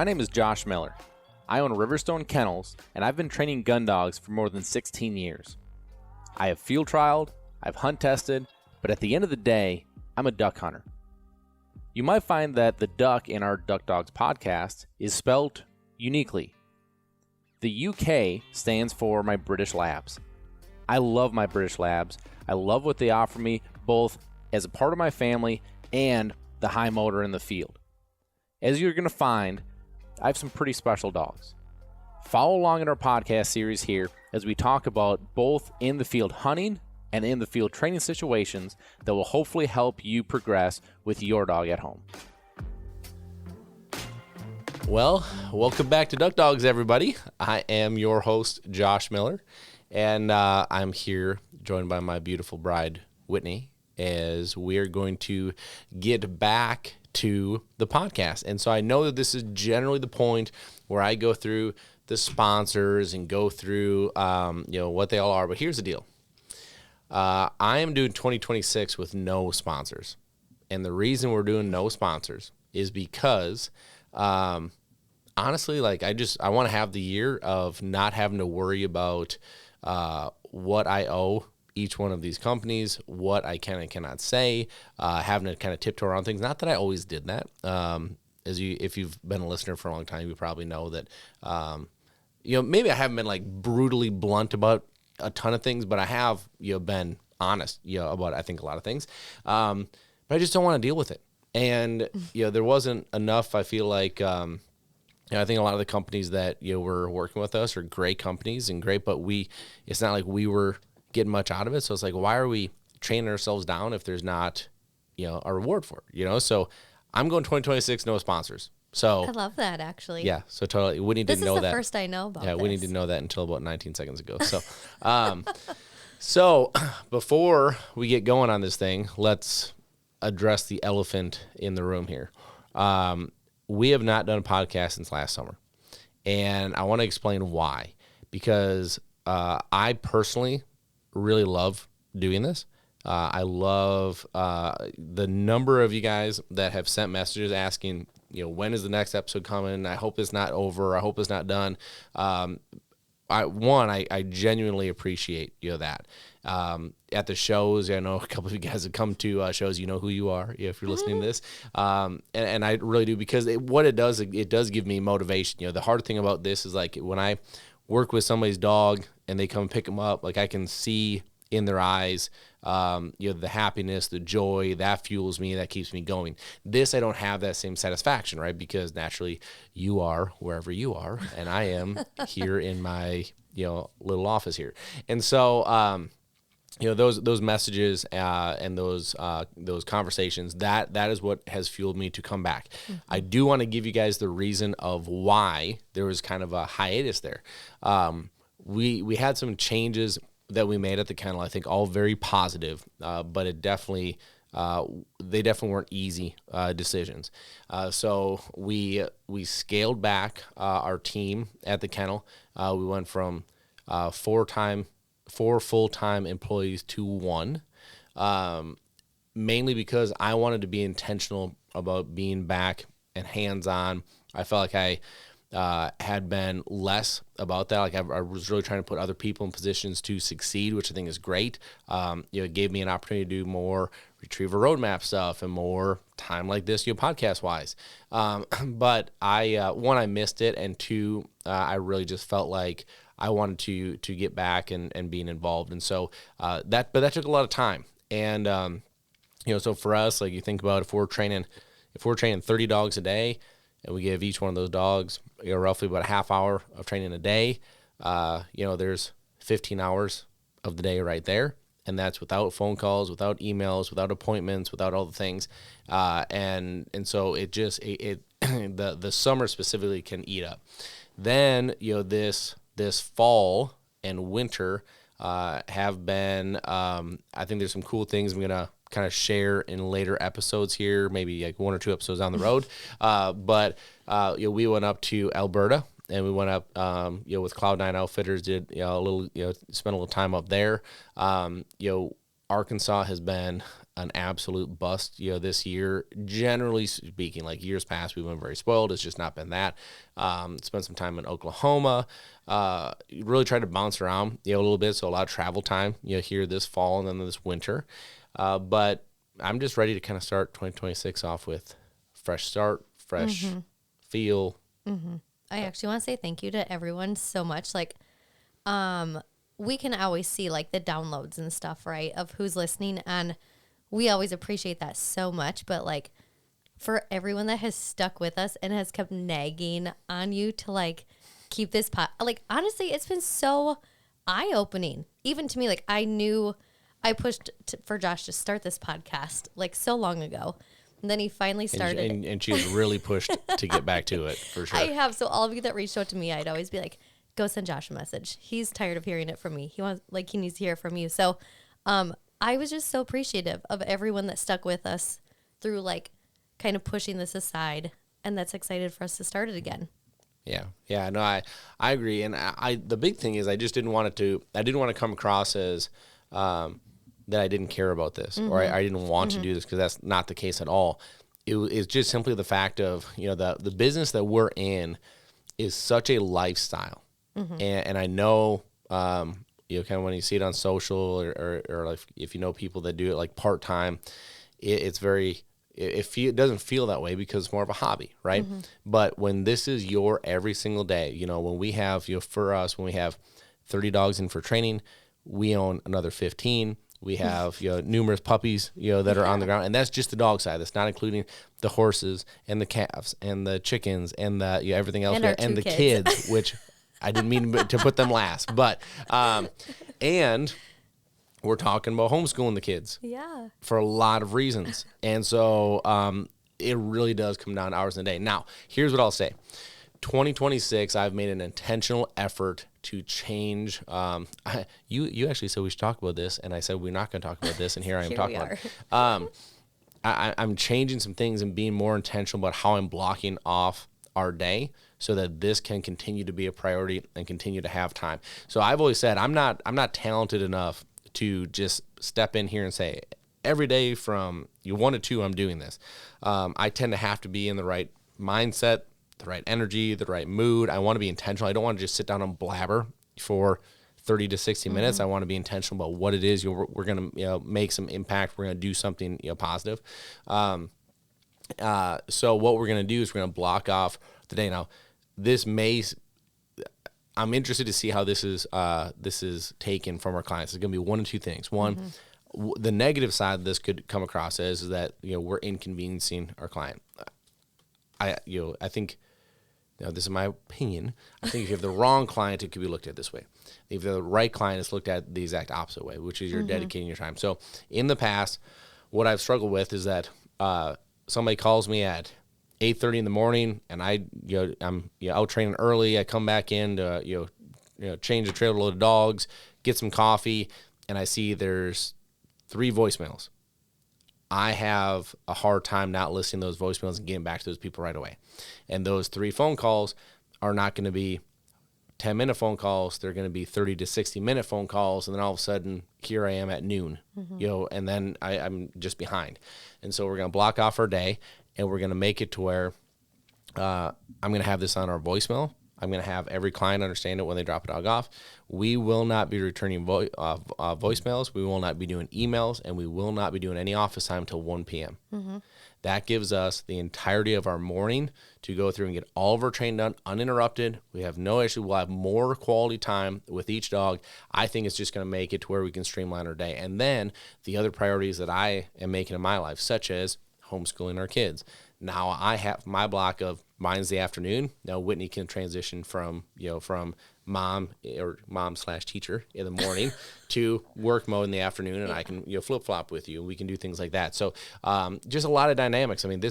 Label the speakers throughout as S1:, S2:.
S1: My name is Josh Miller. I own Riverstone Kennels, and I've been training gun dogs for more than 16 years. I have field trialed, I've hunt tested, but at the end of the day, I'm a duck hunter. You might find that the duck in our Duck Dogs podcast is spelled uniquely. The UK stands for my British Labs. I love my British Labs. I love what they offer me, both as a part of my family and the high motor in the field. As you're going to find, I have some pretty special dogs. Follow along in our podcast series here as we talk about both in the field hunting and in the field training situations that will hopefully help you progress with your dog at home.
S2: Well, welcome back to Duck Dogs, everybody. I am your host, Josh Miller, and I'm here joined by my beautiful bride, Whitney, as we are going to get back to the podcast. And so I know that this is generally the point where I go through the sponsors and go through what they all are, but here's the deal. I am doing 2026 with no sponsors. And the reason we're doing no sponsors is because honestly, I want to have the year of not having to worry about what I owe each one of these companies, what I can and cannot say, having to kind of tiptoe around things. Not that I always did that. If you've been a listener for a long time, you probably know that, maybe I haven't been like brutally blunt about a ton of things, but I have, been honest, about, I think, a lot of things. But I just don't want to deal with it. And, there wasn't enough, I feel like, I think a lot of the companies that, were working with us are great companies and great, but it's not like we were getting much out of it. So it's like, why are we training ourselves down if there's not, a reward for it, So I'm going 2026, no sponsors. So
S3: I love that, actually.
S2: Yeah. So totally. Whitney didn't know that.
S3: This is the first I know about this.
S2: Whitney didn't know that until about 19 seconds ago. So, so before we get going on this thing, let's address the elephant in the room here. We have not done a podcast since last summer. And I want to explain why. Because I personally really love doing this. I love the number of you guys that have sent messages asking, when is the next episode coming? I hope it's not over. I hope it's not done. I genuinely appreciate that. At the shows, I know a couple of you guys have come to shows. You know who you are if you're listening to this, and I really do, because it does give me motivation. The hard thing about this is like when I work with somebody's dog and they come pick them up, like I can see in their eyes, the happiness, the joy that fuels me, that keeps me going. This, I don't have that same satisfaction, right? Because naturally you are wherever you are and I am here in my, little office here. And so, those messages and those conversations, that is what has fueled me to come back. Mm-hmm. I do want to give you guys the reason of why there was kind of a hiatus there. We had some changes that we made at the kennel, I think all very positive, but they definitely weren't easy decisions. So we scaled back our team at the kennel. We went from four full-time employees to one, mainly because I wanted to be intentional about being back and hands-on. I felt like I had been less about that. Like I was really trying to put other people in positions to succeed, which I think is great. It gave me an opportunity to do more retriever roadmap stuff and more time like this, podcast wise. But I missed it. And two, I really just felt like I wanted to get back and being involved. And so, that took a lot of time. And, so for us, like you think about if we're training 30 dogs a day, and we give each one of those dogs, roughly about a half hour of training a day. There's 15 hours of the day right there, and that's without phone calls, without emails, without appointments, without all the things. And so the summer specifically can eat up. Then this fall and winter have been. I think there's some cool things I'm gonna kind of share in later episodes here, maybe like one or two episodes down the road. But we went up to Alberta and we went up, with Cloud9 Outfitters, did, spent a little time up there. Arkansas has been an absolute bust, this year. Generally speaking, like years past, we've been very spoiled. It's just not been that. Spent some time in Oklahoma. Really tried to bounce around, a little bit. So a lot of travel time, here this fall and then this winter. But I'm just ready to kind of start 2026 off with fresh start, fresh feel.
S3: I actually want to say thank you to everyone so much. Like, we can always see like the downloads and stuff, right, of who's listening, and we always appreciate that so much. But like, for everyone that has stuck with us and has kept nagging on you to like keep this like, honestly, it's been so eye-opening, even to me. Like, I knew I pushed for Josh to start this podcast like so long ago. And then he finally started.
S2: And she was really pushed to get back to it, for sure.
S3: I have. So all of you that reached out to me, I'd always be like, go send Josh a message. He's tired of hearing it from me. He needs to hear it from you. So I was just so appreciative of everyone that stuck with us through like kind of pushing this aside, and that's excited for us to start it again.
S2: Yeah. No, I agree. And the big thing is I just didn't want to come across as that I didn't care about this, or I didn't want to do this, because that's not the case at all. It's just simply the fact of, the business that we're in is such a lifestyle. And I know, kind of when you see it on social or like if you know people that do it like part-time, it's very, it doesn't feel that way because it's more of a hobby, right? But when this is your every single day, when we have, for us, when we have 30 dogs in for training, we own another 15. We have numerous puppies that are on the ground, and that's just the dog side. That's not including the horses and the calves and the chickens and the everything else,
S3: and
S2: the kids, which I didn't mean to put them last. But and we're talking about homeschooling the kids, for a lot of reasons, and so it really does come down to hours in a day. Now, here's what I'll say. 2026, I've made an intentional effort to change. You actually said we should talk about this, and I said we're not going to talk about this, and here I am talking about it. I'm changing some things and being more intentional about how I'm blocking off our day so that this can continue to be a priority and continue to have time. So I've always said I'm not talented enough to just step in here and say every day from 1 to 2 I'm doing this. I tend to have to be in the right mindset, the right energy, the right mood. I want to be intentional. I don't want to just sit down and blabber for 30 to 60 minutes. I want to be intentional about what it is we're going to make some impact. We're going to do something positive. So what we're going to do is we're going to block off the day. Now, I'm interested to see how this is taken from our clients. It's going to be 1 of 2 things. One, the negative side of this could come across as is that we're inconveniencing our client. I think. Now, this is my opinion. I think if you have the wrong client, it could be looked at this way. If you have the right client, it's looked at the exact opposite way, which is you're dedicating your time. So in the past, what I've struggled with is that somebody calls me at 8:30 in the morning, and I'm out training early. I come back in to change the trailer, load of dogs, get some coffee, and I see there's 3 voicemails. I have a hard time not listening to those voicemails and getting back to those people right away. And those 3 phone calls are not going to be 10-minute phone calls. They're going to be 30 to 60-minute phone calls. And then all of a sudden, here I am at noon, and then I'm just behind. And so we're going to block off our day, and we're going to make it to where I'm going to have this on our voicemail. I'm going to have every client understand it when they drop a dog off. We will not be returning voicemails. We will not be doing emails, and we will not be doing any office time until 1 p.m. That gives us the entirety of our morning to go through and get all of our training done uninterrupted. We have no issue. We'll have more quality time with each dog. I think it's just going to make it to where we can streamline our day. And then the other priorities that I am making in my life, such as homeschooling our kids. Now I have my block of mine's the afternoon. Now Whitney can transition from mom/teacher in the morning to work mode in the afternoon, and I can flip flop with you. We can do things like that. So just a lot of dynamics. I mean,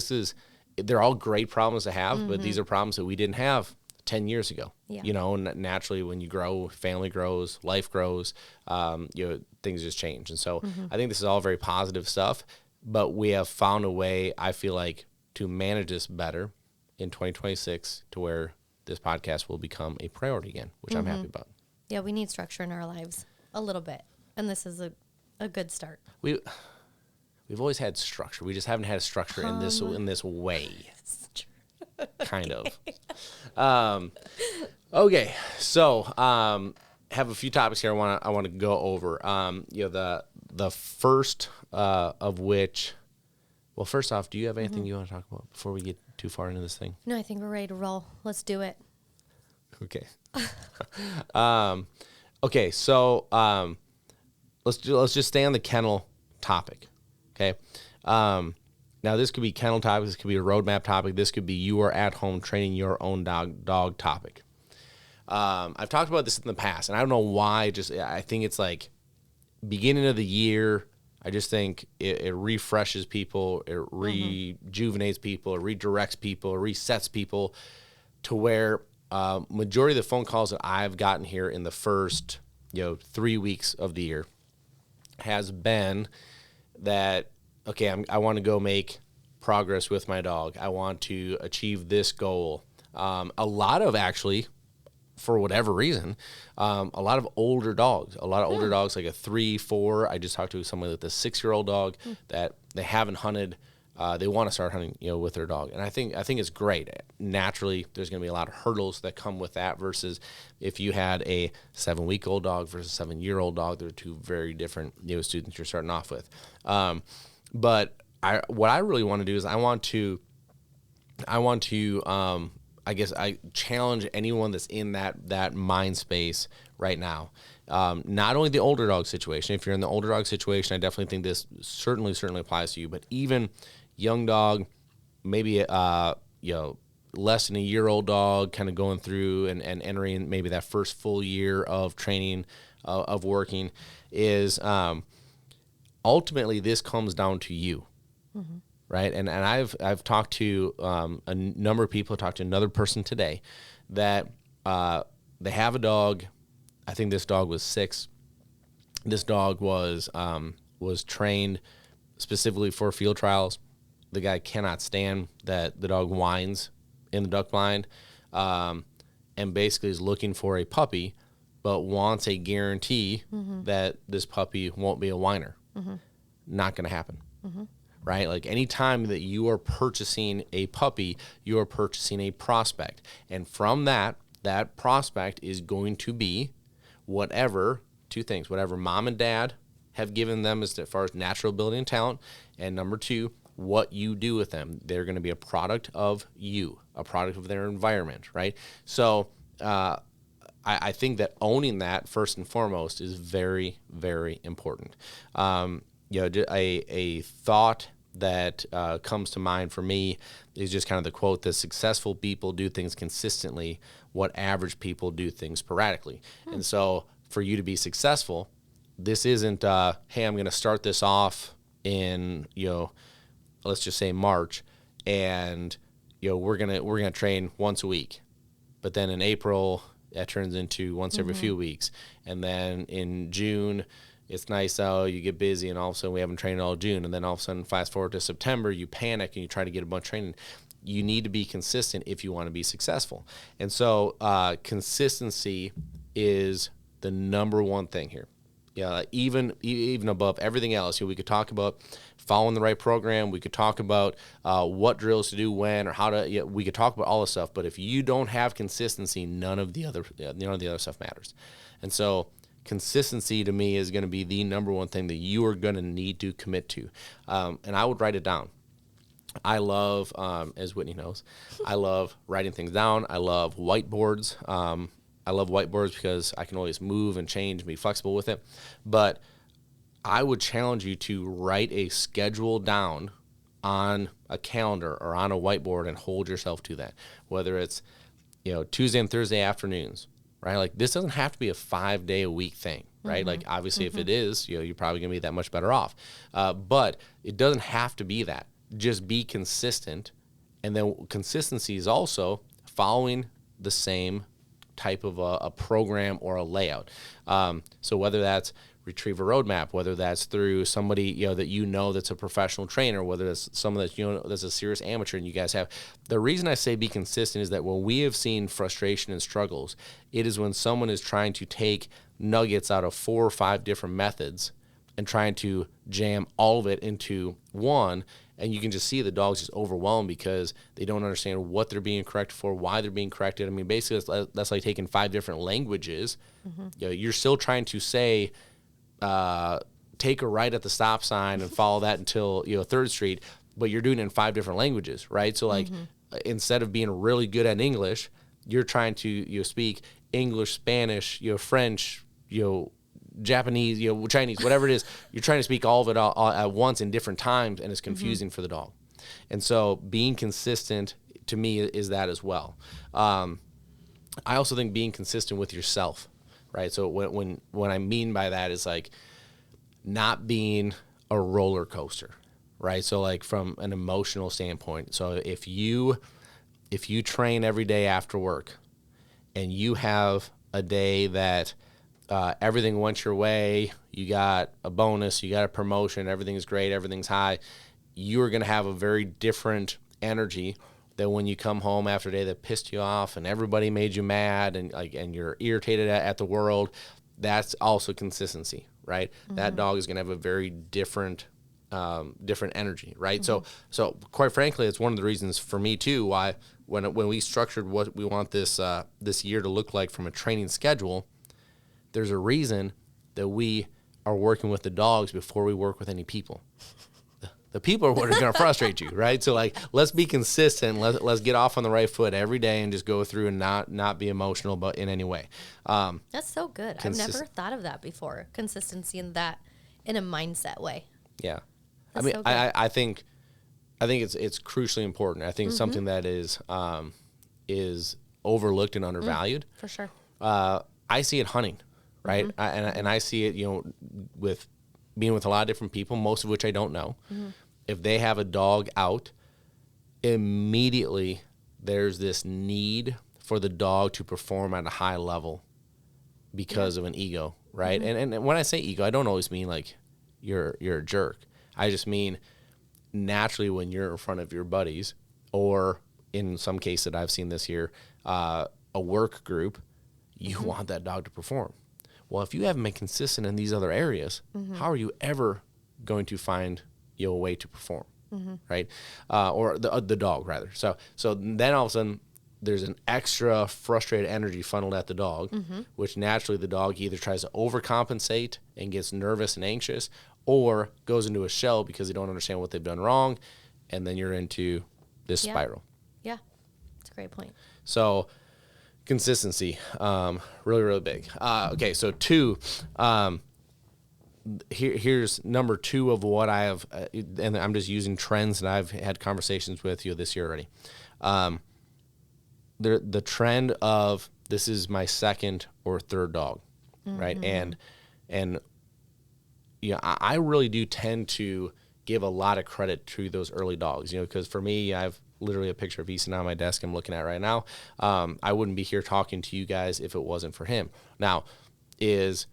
S2: they're all great problems to have, but these are problems that we didn't have 10 years ago. And naturally when you grow, family grows, life grows, things just change. And so I think this is all very positive stuff, but we have found a way, I feel like, to manage this better in 2026 to where this podcast will become a priority again, which I'm happy about.
S3: Yeah, we need structure in our lives a little bit. And this is a good start.
S2: We've always had structure. We just haven't had structure in this way. Kind of. Okay, so have a few topics here I want to go over. The first of which, well, first off, do you have anything you want to talk about before we get too far into this thing?
S3: No, I think we're ready to roll. Let's do it.
S2: Okay. Okay, so let's just stay on the kennel topic. Okay. Now this could be kennel topic. This could be a roadmap topic. This could be you are at home training your own dog topic. I've talked about this in the past, and I don't know why. I think it's like beginning of the year. I just think it refreshes people, it rejuvenates people, it redirects people, it resets people to where majority of the phone calls that I've gotten here in the first 3 weeks of the year has been that, okay, I want to go make progress with my dog. I want to achieve this goal. A lot of actually, for whatever reason, a lot of older dogs, like a 3, 4. I just talked to somebody with a 6-year-old dog that they haven't hunted. They want to start hunting, with their dog. And I think it's great. Naturally, there's going to be a lot of hurdles that come with that versus if you had a 7-week-old dog versus a 7-year-old dog. They're two very different, students you're starting off with. But what I really want to do is I want to I guess I challenge anyone that's in that mind space right now. Not only the older dog situation. If you're in the older dog situation, I definitely think this certainly applies to you. But even young dog, maybe less than a year-old dog, kind of going through and entering maybe that first full year of training of working, is ultimately this comes down to you. Mm-hmm. Right. And I've talked to a number of people, talked to another person today that they have a dog. I think this dog was 6. This dog was trained specifically for field trials. The guy cannot stand that the dog whines in the duck blind, and basically is looking for a puppy, but wants a guarantee that this puppy won't be a whiner. Mm-hmm. Not going to happen. Mm-hmm. Right? Like anytime that you are purchasing a puppy, you are purchasing a prospect. And from that prospect is going to be two things, whatever mom and dad have given them as far as natural ability and talent. And number 2, what you do with them. They're going to be a product of you, a product of their environment, right? So I think that owning that first and foremost is very, very important. A thought that comes to mind for me is just kind of the quote that successful people do things consistently, what average people do things sporadically. And so for you to be successful, this isn't, hey, I'm going to start this off in, let's just say March, and, we're going to train once a week. But then in April, that turns into once every few weeks. And then in June, it's nice out, you get busy, and all of a sudden we haven't trained all June. And then all of a sudden, fast forward to September, you panic and you try to get a bunch of training. You need to be consistent if you want to be successful. And so consistency is the number one thing here. Yeah, even above everything else. We could talk about following the right program. We could talk about what drills to do when or how to. We could talk about all this stuff. But if you don't have consistency, none of the other stuff matters. And so consistency to me is going to be the number one thing that you are going to need to commit to. And I would write it down. I love, as Whitney knows, I love writing things down. I love whiteboards. I love whiteboards because I can always move and change and be flexible with it. But I would challenge you to write a schedule down on a calendar or on a whiteboard and hold yourself to that. Whether it's, Tuesday and Thursday afternoons, right? Like this doesn't have to be a 5-day-a-week thing, right? Like obviously if it is, you're probably going to be that much better off. But it doesn't have to be that. Just be consistent. And then consistency is also following the same type of a program or a layout. So whether that's retrieve a roadmap, whether that's through somebody that that's a professional trainer, whether it's someone that's a serious amateur and you guys have. The reason I say be consistent is that when we have seen frustration and struggles, it is when someone is trying to take nuggets out of 4 or 5 different methods and trying to jam all of it into one. And you can just see the dog's just overwhelmed because they don't understand what they're being corrected for, why they're being corrected. I mean, basically, that's like taking 5 different languages. You know, you're still trying to say, take a right at the stop sign and follow that until, 3rd Street, but you're doing it in 5 different languages, right? So, like, instead of being really good at English, you're trying to, speak English, Spanish, French, Japanese, Chinese, whatever it is. You're trying to speak all of it all at once in different times, and it's confusing for the dog. And so being consistent to me is that as well. I also think being consistent with yourself, right? So when I mean by that is like not being a roller coaster, right? So like from an emotional standpoint. So if you train every day after work and you have a day that everything went your way, you got a bonus, you got a promotion, everything's great, everything's high, you're going to have a very different energy than when you come home after a day that pissed you off and everybody made you mad and you're irritated at the world. That's also consistency, right? That dog is going to have a very different energy, right? So quite frankly, it's one of the reasons for me too why when we structured what we want this year to look like from a training schedule, there's a reason that we are working with the dogs before we work with any people. The people are what are going to frustrate you, right? So like, let's be consistent. Let's get off on the right foot every day and just go through and not be emotional, but in any way.
S3: That's so good. I've never thought of that before. Consistency in a mindset way.
S2: Yeah,
S3: That's so good.
S2: I think it's crucially important. I think it's something that is overlooked and undervalued.
S3: For sure.
S2: I see it hunting, right? And I see it, with being with a lot of different people, most of which I don't know. If they have a dog out, immediately there's this need for the dog to perform at a high level because of an ego, right? And when I say ego, I don't always mean like you're a jerk. I just mean naturally when you're in front of your buddies, or in some case that I've seen this year, a work group, you want that dog to perform. Well, if you haven't been consistent in these other areas, how are you ever going to find a way to perform, right? Or the dog, rather. So then all of a sudden, there's an extra frustrated energy funneled at the dog, which naturally the dog either tries to overcompensate and gets nervous and anxious, or goes into a shell because they don't understand what they've done wrong, and then you're into this spiral.
S3: Yeah, that's a great point. So
S2: consistency, really, really big. Okay, so 2, here's number 2 of what I have, and I'm just using trends that I've had conversations with you this year already. The trend of this is my 2nd or 3rd dog, right? And I really do tend to give a lot of credit to those early dogs, because for me, I've literally a picture of Easton on my desk I'm looking at right now. I wouldn't be here talking to you guys if it wasn't for him. Now, is,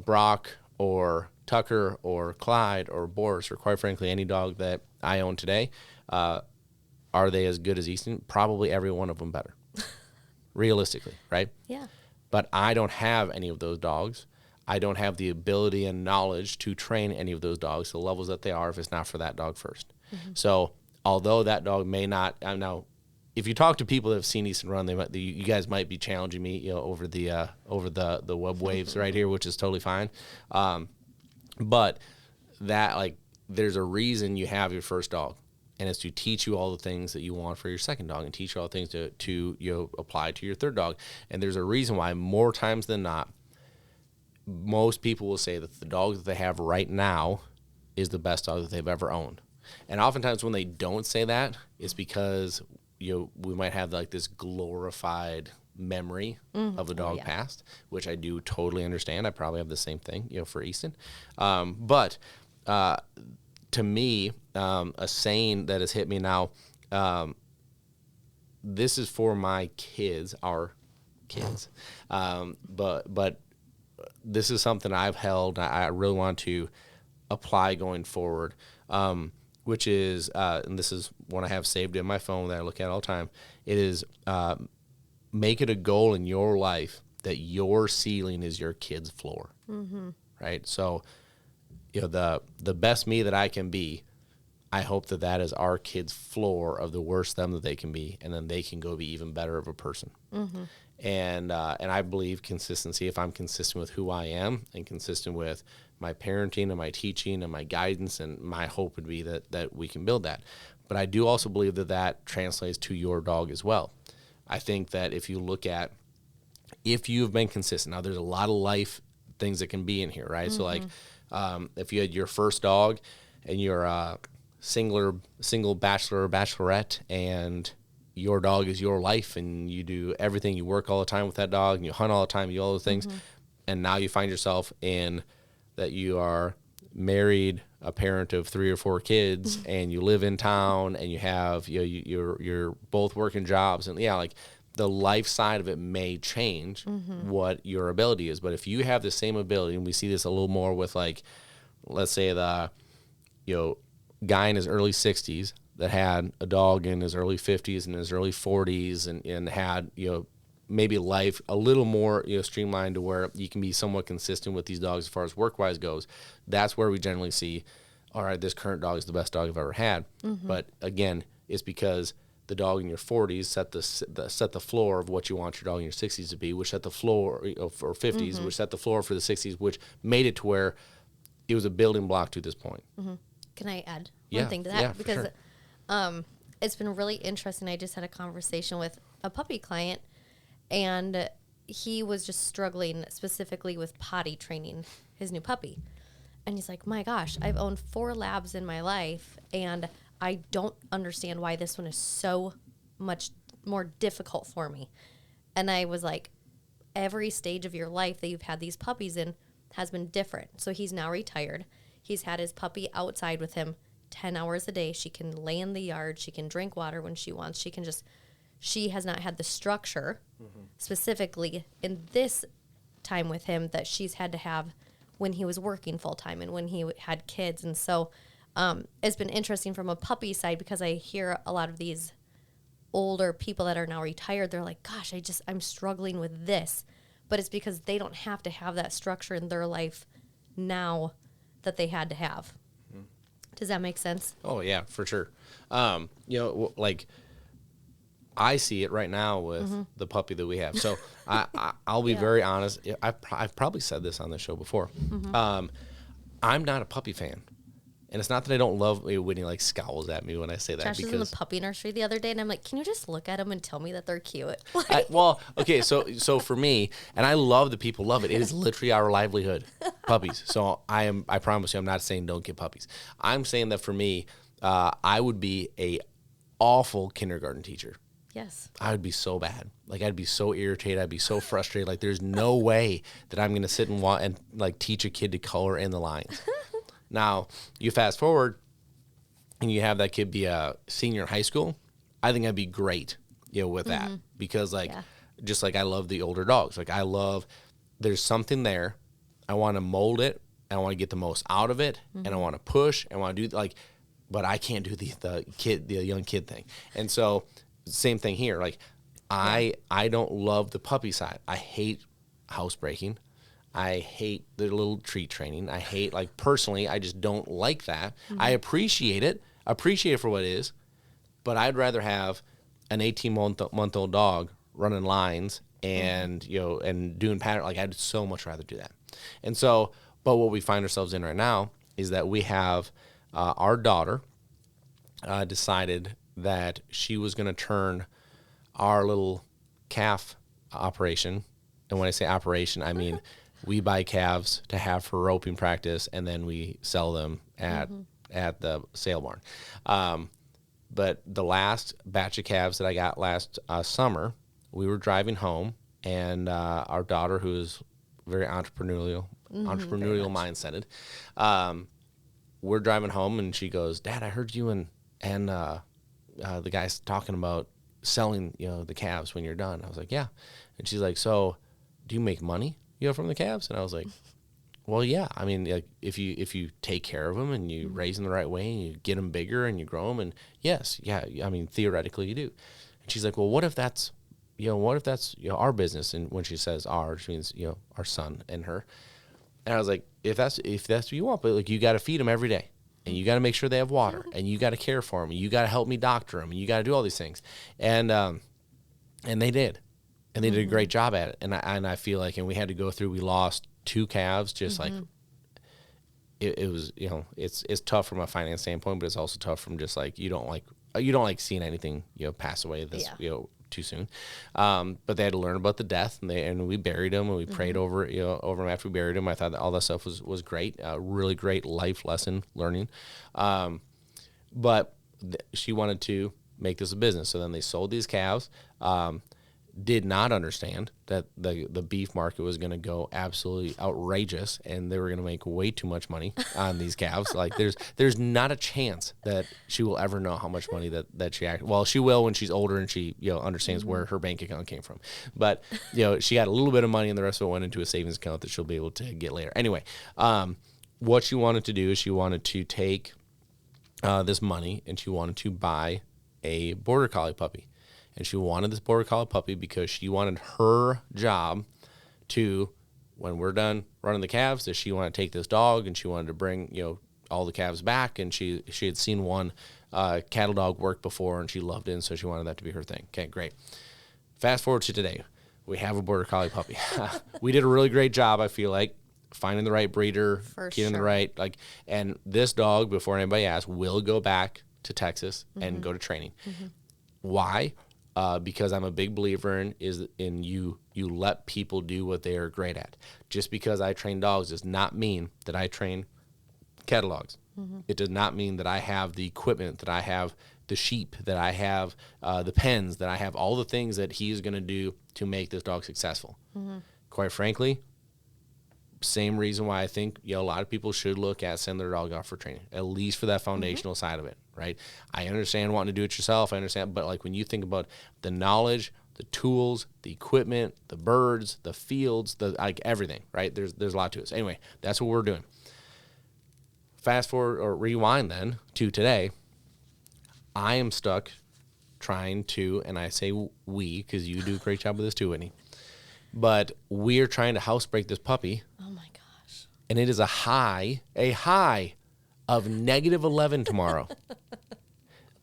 S2: Brock or Tucker or Clyde or Boris or quite frankly any dog that I own today, are they as good as Easton? Probably every one of them better, realistically, right?
S3: Yeah.
S2: But I don't have any of those dogs. I don't have the ability and knowledge to train any of those dogs to the levels that they are if it's not for that dog first. So although that dog may not, now, if you talk to people that have seen Easton run, you guys might be challenging me, over the web waves right here, which is totally fine. But that, like, there's a reason you have your first dog, and it's to teach you all the things that you want for your second dog, and teach you all the things to apply to your third dog. And there's a reason why more times than not, most people will say that the dog that they have right now is the best dog that they've ever owned. And oftentimes when they don't say that, it's because we might have like this glorified memory of a dog past, which I do totally understand. I probably have the same thing, for Easton. But to me, a saying that has hit me now, this is for my kids, our kids. But this is something I've held. I really want to apply going forward. Which is, and this is one I have saved in my phone that I look at all the time. It is, make it a goal in your life that your ceiling is your kid's floor, right? So the best me that I can be, I hope that is our kids' floor of the worst them that they can be, and then they can go be even better of a person. And I believe consistency. If I'm consistent with who I am and consistent with my parenting and my teaching and my guidance, and my hope would be that we can build that. But I do also believe that translates to your dog as well. I think that if you look at, if you've been consistent, now there's a lot of life things that can be in here, right? So like if you had your first dog and you're a single bachelor or bachelorette, and your dog is your life, and you do everything, you work all the time with that dog, and you hunt all the time, you do all those things, and now you find yourself in that you are married, a parent of 3 or 4 kids, and you live in town, and you have you're both working jobs, and like the life side of it may change what your ability is. But if you have the same ability, and we see this a little more with, like, let's say the guy in his early 60s that had a dog in his early 50s and his early 40s, and had maybe life a little more streamlined to where you can be somewhat consistent with these dogs as far as work-wise goes. That's where we generally see, all right, this current dog is the best dog I've ever had. But again, it's because the dog in your 40s set the floor of what you want your dog in your 60s to be, which set the floor for 50s, which set the floor for the 60s, which made it to where it was a building block to this point.
S3: Can I add one thing to that?
S2: Yeah,
S3: because it's been really interesting. I just had a conversation with a puppy client, and he was just struggling specifically with potty training his new puppy. And he's like, my gosh, I've owned 4 labs in my life, and I don't understand why this one is so much more difficult for me. And I was like, every stage of your life that you've had these puppies in has been different. So he's now retired. He's had his puppy outside with him 10 hours a day. She can lay in the yard. She can drink water when she wants. She has not had the structure specifically in this time with him that she's had to have when he was working full time and when he had kids. And so it's been interesting from a puppy side, because I hear a lot of these older people that are now retired. They're like, gosh, I'm struggling with this. But it's because they don't have to have that structure in their life now that they had to have. Does that make sense?
S2: Oh yeah, for sure. Like I see it right now with the puppy that we have. So I'll be very honest. I've probably said this on the show before. I'm not a puppy fan. And it's not that I don't love Whitney, like, scowls at me when I say that.
S3: Josh was in the puppy nursery the other day, and I'm like, can you just look at them and tell me that they're cute?
S2: Okay, so for me, and I love that people love it. It is literally our livelihood, puppies. So I promise you, I'm not saying don't get puppies. I'm saying that for me, I would be a awful kindergarten teacher.
S3: Yes.
S2: I would be so bad. Like, I'd be so irritated. I'd be so frustrated. Like, there's no way that I'm going to sit and like teach a kid to color in the lines. Now, you fast forward and you have that kid be a senior in high school. I think I'd be great, with that, because just like I love the older dogs. Like, there's something there. I want to mold it. And I want to get the most out of it, and I want to push. And I want to do but I can't do the young kid thing. And so, same thing here. Like, I don't love the puppy side. I hate housebreaking. I hate the little treat training. I hate, personally, I just don't like that. I appreciate it for what it is, but I'd rather have an 18-month-old dog running lines and, and doing pattern. I'd so much rather do that. And so, but what we find ourselves in right now is that we have our daughter decided that she was going to turn our little calf operation, and when I say operation, I mean we buy calves to have for roping practice, and then we sell them at the sale barn. But the last batch of calves that I got last summer, we were driving home, and our daughter, who is very entrepreneurial mindseted, we're driving home, and she goes, "Dad, I heard you and the guy's talking about selling, the calves when you're done." I was like, "Yeah." And she's like, "So, do you make money, from the calves?" And I was like, "Well, yeah. I mean, if you take care of them and you raise them the right way and you get them bigger and you grow them, and yes, yeah. I mean, theoretically, you do." And she's like, "Well, what if that's our business?" And when she says "our," she means our son and her. And I was like, if that's what you want, but like you got to feed them every day, and you got to make sure they have water, and you got to care for them, and you got to help me doctor them, and you got to do all these things, and they did, and they did a great job at it, and I feel like, and we had to go through, we lost 2 calves, just like it was, it's tough from a finance standpoint, but it's also tough from just like you don't like seeing anything pass away this too soon, but they had to learn about the death, and we buried them, and we prayed over them after we buried them. I thought that all that stuff was great, really great life lesson learning, but she wanted to make this a business, so then they sold these calves. Did not understand that the beef market was going to go absolutely outrageous, and they were going to make way too much money on these calves. Like there's not a chance that she will ever know how much money that she will when she's older and she understands where her bank account came from. But she got a little bit of money, and the rest of it went into a savings account that she'll be able to get later. Anyway, what she wanted to do is she wanted to take this money, and she wanted to buy a border collie puppy. And she wanted this border collie puppy because she wanted her job to, when we're done running the calves, that she wanted to take this dog, and she wanted to bring all the calves back. And she had seen one cattle dog work before, and she loved it, and so she wanted that to be her thing. Okay, great. Fast forward to today, we have a border collie puppy. We did a really great job, I feel like, finding the right breeder, getting the right and this dog, before anybody asks, will go back to Texas and go to training. Why? Because I'm a big believer in you let people do what they are great at. Just because I train dogs does not mean that I train cattle dogs. It does not mean that I have the equipment, that I have the sheep, that I have the pens, that I have all the things that he is going to do to make this dog successful. Quite frankly, same reason why I think a lot of people should look at sending their dog off for training, at least for that foundational side of it, right? I understand wanting to do it yourself. I understand, but like when you think about the knowledge, the tools, the equipment, the birds, the fields, everything, right? There's a lot to it. So anyway, that's what we're doing. Fast forward or rewind then to today. I am stuck trying to, and I say we because you do a great job with this too, Whitney. But we're trying to housebreak this puppy.
S3: Oh my gosh.
S2: And it is a high of -11 tomorrow.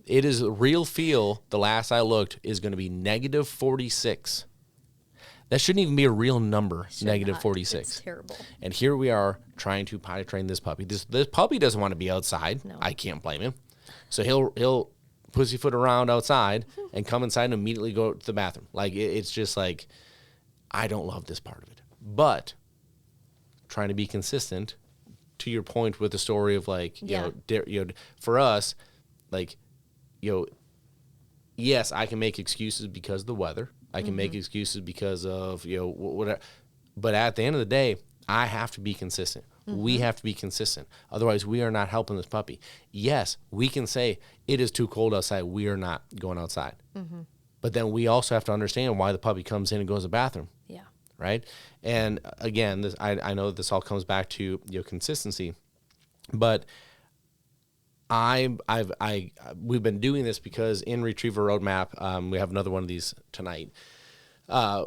S2: It is real feel, the last I looked, is going to be -46. That shouldn't even be a real number, -46.
S3: It's terrible.
S2: And here we are trying to potty train this puppy. This puppy doesn't want to be outside.
S3: No.
S2: I can't blame him. So he'll pussyfoot around outside and come inside and immediately go to the bathroom. Like it's just like, I don't love this part of it. But trying to be consistent, to your point with the story of for us, yes, I can make excuses because of the weather. I can make excuses because of whatever. But at the end of the day, I have to be consistent. We have to be consistent. Otherwise, we are not helping this puppy. Yes, we can say it is too cold outside. We are not going outside. But then we also have to understand why the puppy comes in and goes to the bathroom.
S3: Yeah.
S2: Right. And again, I know this all comes back to consistency, but we've been doing this because in Retriever Roadmap, we have another one of these tonight. I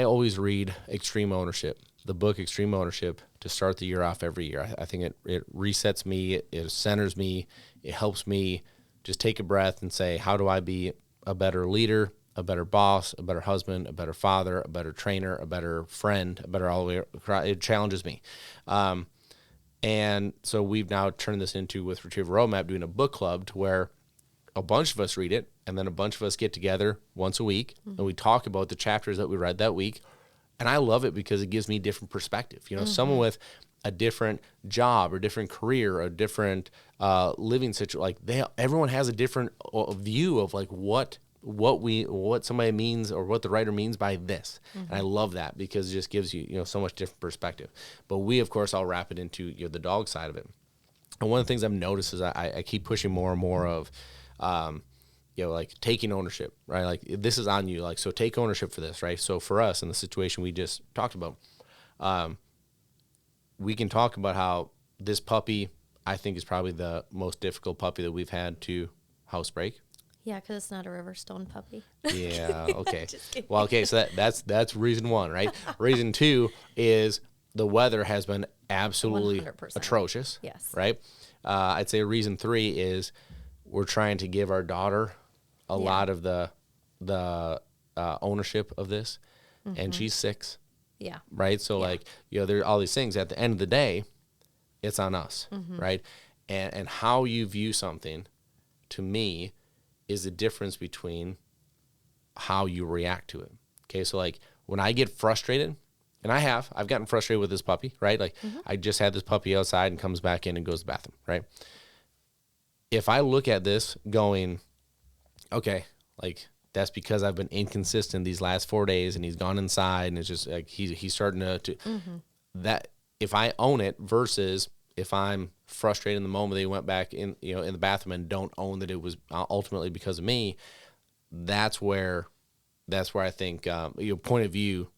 S2: always read Extreme Ownership, the book Extreme Ownership, to start the year off every year. I think it resets me, it centers me, it helps me just take a breath and say, how do I be a better leader, a better boss, a better husband, a better father, a better trainer, a better friend, a better all the way across. It challenges me. And so we've now turned this into, with Retriever Roadmap, doing a book club to where a bunch of us read it, and then a bunch of us get together once a week, and we talk about the chapters that we read that week. And I love it because it gives me different perspective. Someone with a different job or different career or different living situation, everyone has a different view of what somebody means or what the writer means by this. And I love that because it just gives you so much different perspective. But we, of course, all wrap it into the dog side of it. And one of the things I've noticed is I keep pushing more and more of taking ownership, right? Like, this is on you. So take ownership for this, right? So for us in the situation we just talked about, we can talk about how this puppy, I think, is probably the most difficult puppy that we've had to housebreak.
S3: Yeah, because it's not a Riverstone puppy.
S2: Yeah, okay. Well, okay, so that's reason one, right? Reason two is the weather has been absolutely
S3: 100%.
S2: atrocious.
S3: Yes.
S2: Right. I'd say reason 3 is we're trying to give our daughter a lot of the ownership of this, and she's 6.
S3: Yeah.
S2: Right. So like, there are all these things. At the end of the day, it's on us. Right. And how you view something, to me, is the difference between how you react to it. Okay. So like when I get frustrated, and I've gotten frustrated with this puppy, right? Like I just had this puppy outside and comes back in and goes to the bathroom, right? If I look at this going, okay, like that's because I've been inconsistent these last 4 days and he's gone inside and it's just like he's starting to that, if I own it versus if I'm frustrated in the moment that he went back in, in the bathroom and don't own that it was ultimately because of me, that's where I think your point of view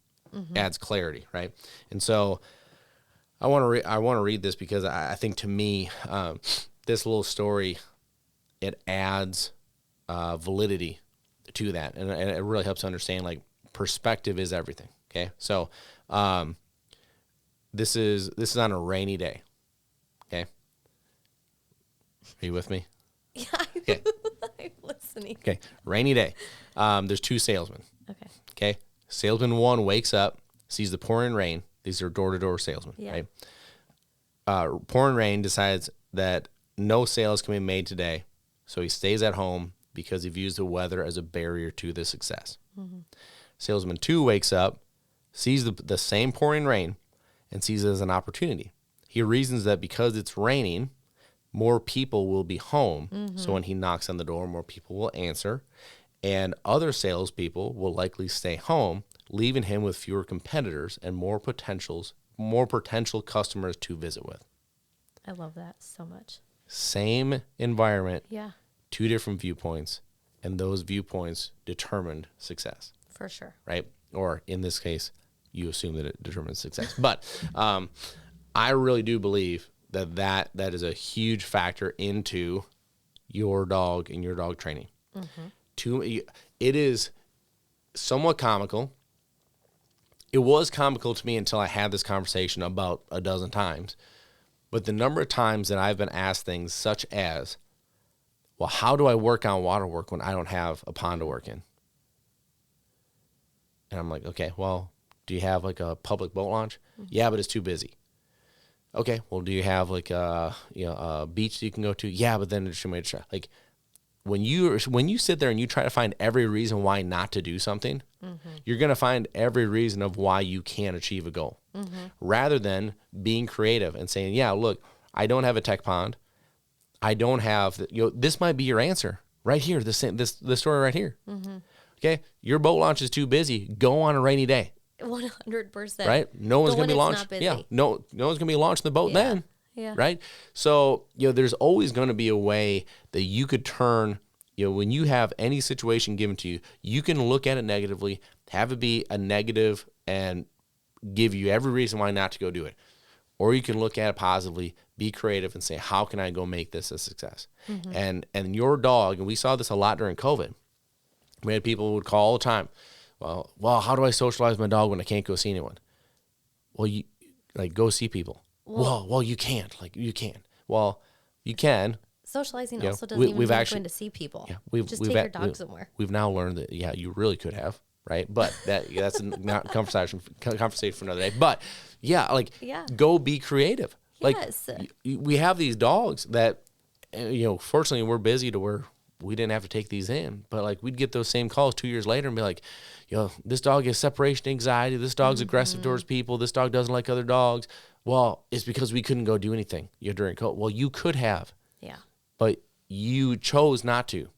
S2: adds clarity, right? And so I want to read this because I think to me this little story, it adds validity to that, and it really helps understand like perspective is everything. Okay, so this is on a rainy day. Okay, are you with me?
S3: Yeah.
S2: Okay.
S3: I'm listening.
S2: Okay, rainy day. There's 2 salesmen.
S3: Okay.
S2: Okay, salesman 1 wakes up, sees the pouring rain. These are door-to-door salesmen, right? Pouring rain, decides that no sales can be made today, so he stays at home because he views the weather as a barrier to the success. Salesman 2 wakes up, sees the same pouring rain, and sees it as an opportunity. He reasons that because it's raining, more people will be home, so when he knocks on the door, more people will answer, and other salespeople will likely stay home, leaving him with fewer competitors and more potential customers to visit with.
S3: I love that so much.
S2: Same environment,
S3: Yeah,
S2: 2 different viewpoints, and those viewpoints determined success,
S3: for sure.
S2: right? Or in this case, you assume that it determines success. But I really do believe that is a huge factor into your dog and your dog training. It is somewhat comical. It was comical to me until I had this conversation about a dozen times. But the number of times that I've been asked things such as, well, how do I work on water work when I don't have a pond to work in? And I'm like, okay, well, do you have like a public boat launch? Yeah, but it's too busy. Okay, well, do you have like a beach that you can go to? Yeah, but then it's too much. Like when you sit there and you try to find every reason why not to do something, you're going to find every reason of why you can't achieve a goal, rather than being creative and saying, yeah, look, I don't have a tech pond. I don't have, this might be your answer right here. This story right here. Okay. Your boat launch is too busy. Go on a rainy day.
S3: 100%.
S2: Right. No one's going to be launched. Yeah. No one's going to be launching the boat then.
S3: Yeah.
S2: Right. So, there's always going to be a way that you could turn, when you have any situation given to you, you can look at it negatively, have it be a negative and give you every reason why not to go do it. Or you can look at it positively, be creative and say, how can I go make this a success? And your dog, and we saw this a lot during COVID. We had people who would call all the time. Well, how do I socialize my dog when I can't go see anyone? Well, you go see people. Well, you can't. You can. Well, you can.
S3: Socializing also doesn't even mean going to see people. Yeah, just take your dog somewhere.
S2: We've now learned that, you really could have, right? But that's not conversation for another day. But go be creative.
S3: Yes.
S2: We have these dogs that, fortunately we're busy to where we didn't have to take these in, but we'd get those same calls 2 years later and be like, this dog has separation anxiety. This dog's aggressive towards people. This dog doesn't like other dogs. Well, it's because we couldn't go do anything during COVID. Well, you could have.
S3: Yeah.
S2: But you chose not to.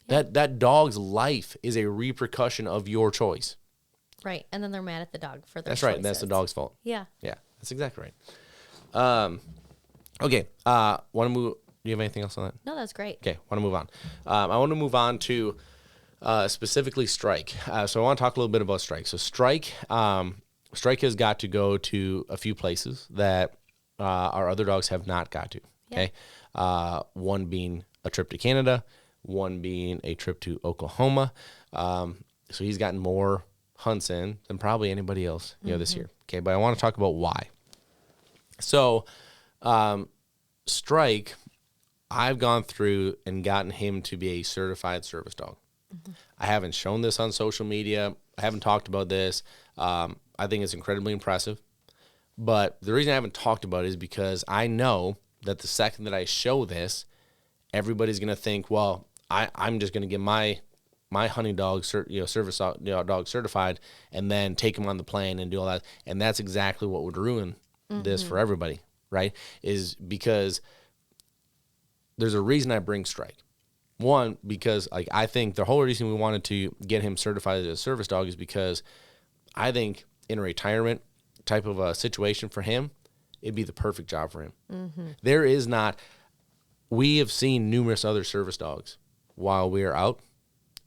S2: Yeah. That dog's life is a repercussion of your choice.
S3: Right. And then they're mad at the dog for their
S2: That's right.
S3: choices.
S2: And that's the dog's fault.
S3: Yeah.
S2: Yeah. That's exactly right. Okay. Want to move? Do you have anything else on that?
S3: No, that's great.
S2: Okay. Want to move on. I want to move on to specifically strike. So I want to talk a little bit about strike. So strike has got to go to a few places that our other dogs have not got to. Okay. One being a trip to Canada, one being a trip to Oklahoma. So he's gotten more hunts in than probably anybody else, this year. Okay. But I want to talk about why. So, Strike, I've gone through and gotten him to be a certified service dog. I haven't shown this on social media. I haven't talked about this. I think it's incredibly impressive. But the reason I haven't talked about it is because I know that the second that I show this, everybody's going to think, well, I'm just going to get my hunting dog, service dog certified, and then take him on the plane and do all that. And that's exactly what would ruin this for everybody, right? Is because there's a reason I bring Strike. One, because like I think the whole reason we wanted to get him certified as a service dog is because I think in a retirement type of a situation for him, it'd be the perfect job for him. There is not. We have seen numerous other service dogs while we are out.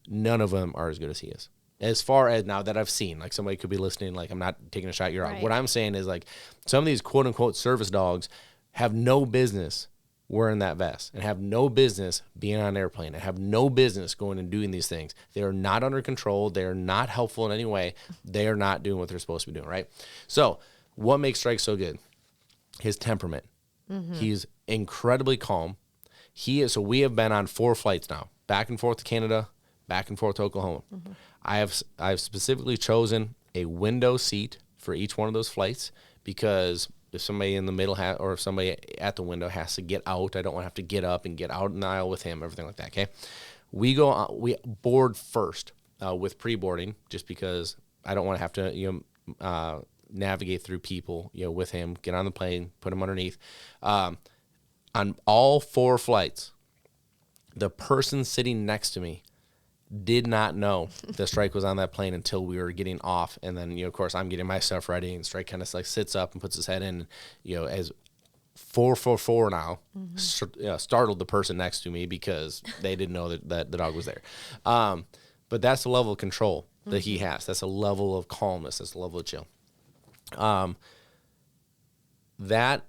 S2: None of them are as good as he is. As far as now that I've seen, like somebody could be listening, like I'm not taking a shot, you're out. What I'm saying is like some of these quote unquote service dogs have no business wearing that vest and have no business being on an airplane and have no business going and doing these things. They are not under control. They are not helpful in any way. They are not doing what they're supposed to be doing, right? So what makes Strike so good? His temperament. He's incredibly calm. So we have been on 4 flights now, back and forth to Canada, back and forth to Oklahoma. I've specifically chosen a window seat for each one of those flights because if somebody in the middle or if somebody at the window has to get out, I don't want to have to get up and get out in the aisle with him, everything like that, okay? We board first with pre-boarding just because I don't want to have to, navigate through people, with him, get on the plane, put him underneath. On all 4 flights, the person sitting next to me did not know that Strike was on that plane until we were getting off. And then, of course, I'm getting my stuff ready, and Strike kind of like sits up and puts his head in, as 444 now, startled the person next to me because they didn't know that the dog was there. But that's the level of control that he has. That's a level of calmness. That's a level of chill. That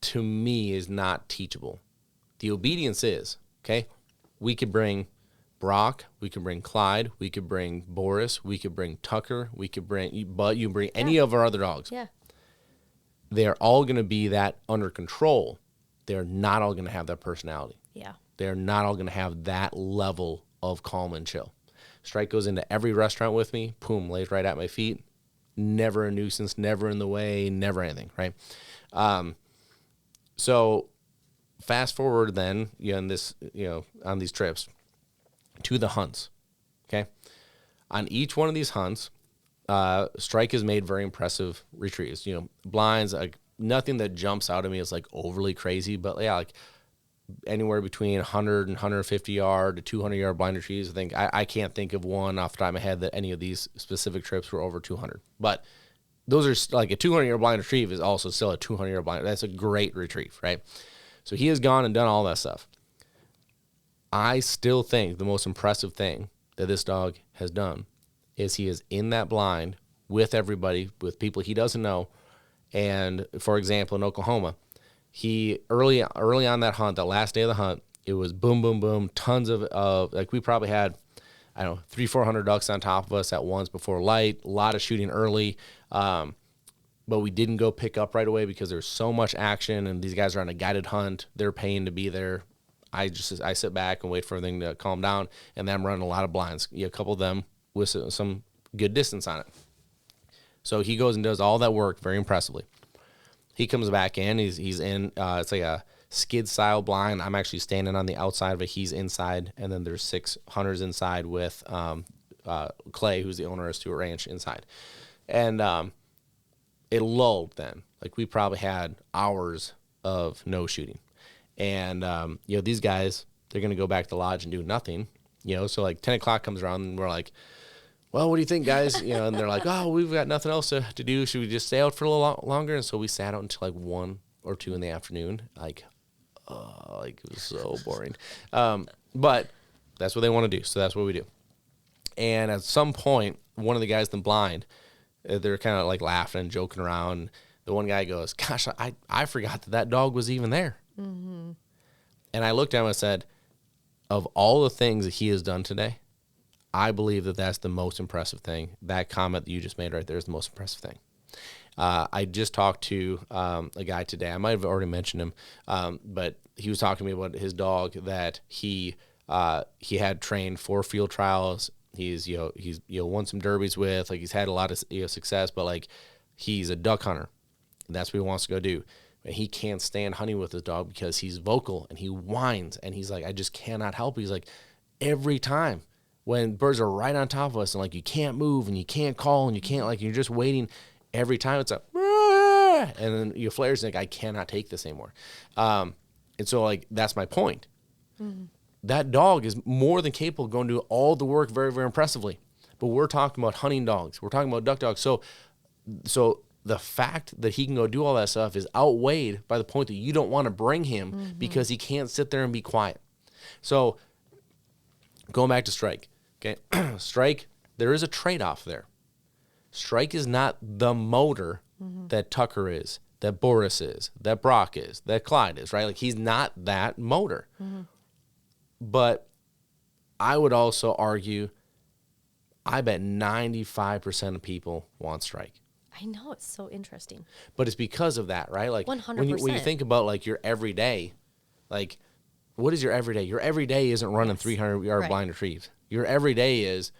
S2: to me is not teachable. The obedience is, okay? We could bring Brock, we could bring Clyde, we could bring Boris, we could bring Tucker, we could bring, but you bring any of our other dogs.
S3: Yeah.
S2: They're all going to be that under control. They're not all going to have that personality.
S3: Yeah.
S2: They're not all going to have that level of calm and chill. Strike goes into every restaurant with me, boom, lays right at my feet. Never a nuisance, never in the way, never anything, right? So fast forward then, in this, on these trips to the hunts, okay? On each one of these hunts, Strike has made very impressive retrieves, blinds, like nothing that jumps out at me is like overly crazy, but yeah, like anywhere between 100 and 150 yard to 200 yard blind retrieves. I can't think of one off the top of my head that any of these specific trips were over 200. But those are like a 200 yard blind retrieve is also still a 200 yard blind. That's a great retrieve, right? So he has gone and done all that stuff. I still think the most impressive thing that this dog has done is he is in that blind with everybody, with people he doesn't know. And for example, in Oklahoma, he early on that hunt, that last day of the hunt, it was boom, boom, boom, tons of like we probably had, 300-400 ducks on top of us at once before light, a lot of shooting early, but we didn't go pick up right away because there's so much action and these guys are on a guided hunt. They're paying to be there. I sit back and wait for everything to calm down, and then I'm running a lot of blinds, a couple of them with some good distance on it. So he goes and does all that work very impressively. He comes back in. He's in. It's like a skid style blind. I'm actually standing on the outside of it. He's inside, and then there's 6 hunters inside with Clay, who's the owner of Stewart Ranch, inside. And it lulled then. Like we probably had hours of no shooting, and these guys, they're gonna go back to the lodge and do nothing. So like 10 o'clock comes around, and we're like, well, what do you think, guys? And they're like, oh, we've got nothing else to do. Should we just stay out for a little longer? And so we sat out until like 1 or 2 in the afternoon. Like it was so boring. But that's what they want to do. So that's what we do. And at some point, one of the guys in the blind, they're kind of like laughing and joking around. The one guy goes, gosh, I forgot that dog was even there. Mm-hmm. And I looked at him and said, of all the things that he has done today, I believe that that's the most impressive thing. That comment that you just made right there is the most impressive thing. I just talked to a guy today. I might have already mentioned him, but he was talking to me about his dog that he had trained for field trials. He's won some derbies with, like, he's had a lot of success, but like, he's a duck hunter, and that's what he wants to go do. And he can't stand hunting with his dog because he's vocal and he whines, and he's like, I just cannot help it. He's like, every time when birds are right on top of us and like you can't move and you can't call and you can't, like, you're just waiting, every time it's a and then your flares, like, I cannot take this anymore. And so, like, that's my point. That dog is more than capable of going to do all the work very, very impressively. But we're talking about hunting dogs. We're talking about duck dogs. So the fact that he can go do all that stuff is outweighed by the point that you don't want to bring him because he can't sit there and be quiet. So going back to Strike, okay? Strike, there is a trade-off there. Strike is not the motor that Tucker is, that Boris is, that Brock is, that Clyde is, right? Like, he's not that motor. But I would also argue, I bet 95% of people want Strike.
S3: I know, it's so interesting.
S2: But it's because of that, right? Like,
S3: 100%.
S2: when you think about, like, your everyday, like, what is your everyday? Your everyday isn't running 300-yard blind retrieves. Your everyday is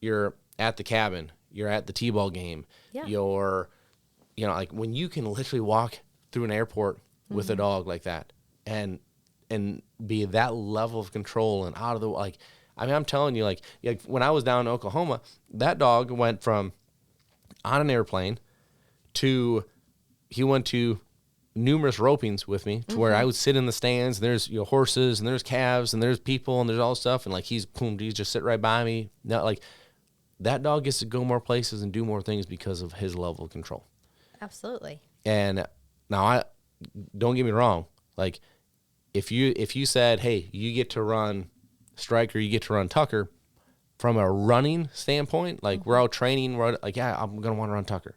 S2: you're at the cabin, you're at the T-ball game, you're, like, when you can literally walk through an airport with a dog like that and be that level of control and out of the, like, I mean, I'm telling you, like when I was down in Oklahoma, that dog went from on an airplane to, he went to numerous ropings with me to where I would sit in the stands, and there's horses and there's calves and there's people and there's all this stuff, and like he's just sit right by me. Now, like, that dog gets to go more places and do more things because of his level of control.
S3: Absolutely.
S2: And now, don't get me wrong, like, if you said, hey, you get to run Strike or you get to run Tucker, from a running standpoint, like, we're out training, we're out, like, yeah, I'm gonna want to run Tucker.